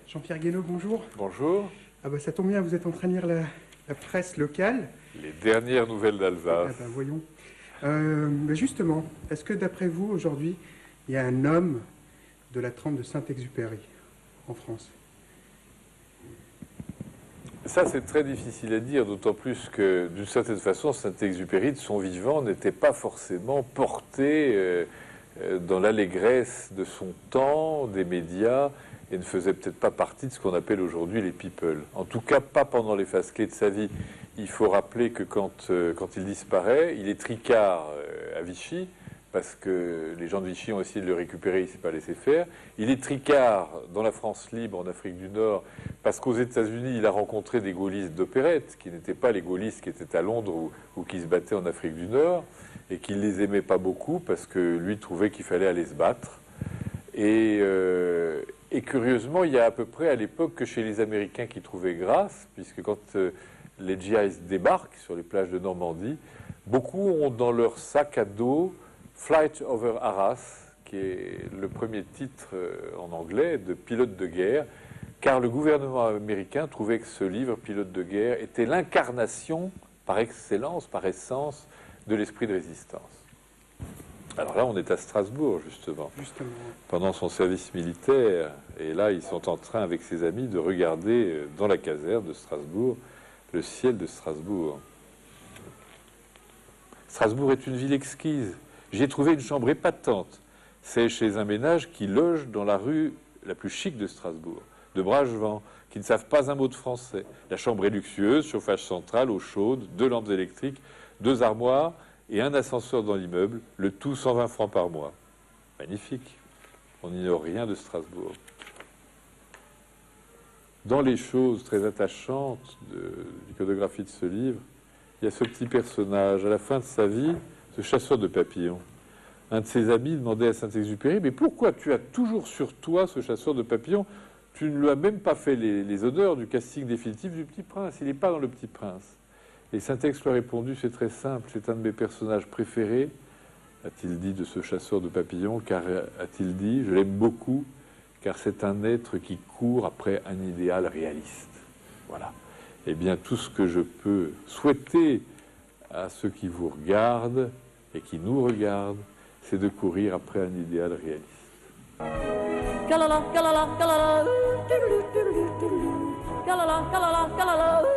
Jean-Pierre Guénaud, bonjour. Bonjour. Ah bah ça tombe bien, vous êtes en train de lire la presse locale. Les dernières nouvelles d'Alsace. Ah bah voyons. Mais justement, est-ce que d'après vous, aujourd'hui, il y a un homme de la trempe de Saint-Exupéry en France? Ça, c'est très difficile à dire, d'autant plus que, d'une certaine façon, Saint-Exupéry, de son vivant, n'était pas forcément porté dans l'allégresse de son temps, des médias, et ne faisait peut-être pas partie de ce qu'on appelle aujourd'hui les people. En tout cas, pas pendant les phases clés de sa vie. Il faut rappeler que quand il disparaît, il est tricard à Vichy, parce que les gens de Vichy ont essayé de le récupérer, il ne s'est pas laissé faire. Il est tricard dans la France libre, en Afrique du Nord, parce qu'aux États-Unis, il a rencontré des gaullistes d'opérette, qui n'étaient pas les gaullistes qui étaient à Londres ou qui se battaient en Afrique du Nord, et qu'il ne les aimait pas beaucoup, parce que lui trouvait qu'il fallait aller se battre. Et curieusement, il y a à peu près à l'époque que chez les Américains qui trouvaient grâce, puisque quand les GIs débarquent sur les plages de Normandie, beaucoup ont dans leur sac à dos Flight over Arras, qui est le premier titre en anglais de pilote de guerre, car le gouvernement américain trouvait que ce livre, Pilote de guerre, était l'incarnation par excellence, par essence, de l'esprit de résistance. Alors là, on est à Strasbourg, justement, pendant son service militaire. Et là, ils sont en train, avec ses amis, de regarder dans la caserne de Strasbourg, le ciel de Strasbourg. Strasbourg est une ville exquise. J'ai trouvé une chambre épatante. C'est chez un ménage qui loge dans la rue la plus chic de Strasbourg, de Bragevent, qui ne savent pas un mot de français. La chambre est luxueuse, chauffage central, eau chaude, 2 lampes électriques, 2 armoires et un ascenseur dans l'immeuble, le tout 120 francs par mois. Magnifique. On n'ignore rien de Strasbourg. Dans les choses très attachantes de l'iconographie de ce livre, il y a ce petit personnage, à la fin de sa vie, ce chasseur de papillons. Un de ses amis demandait à Saint-Exupéry, mais pourquoi tu as toujours sur toi ce chasseur de papillons? Tu ne lui as même pas fait les honneurs du casting définitif du Petit Prince. Il n'est pas dans le Petit Prince. Et Saint-Ex lui a répondu, c'est très simple, c'est un de mes personnages préférés, a-t-il dit de ce chasseur de papillons, car, a-t-il dit, je l'aime beaucoup, car c'est un être qui court après un idéal réaliste. Voilà. Eh bien, tout ce que je peux souhaiter à ceux qui vous regardent et qui nous regardent, c'est de courir après un idéal réaliste. Kalala, kalala, kalala, kalala, kalala, kalala.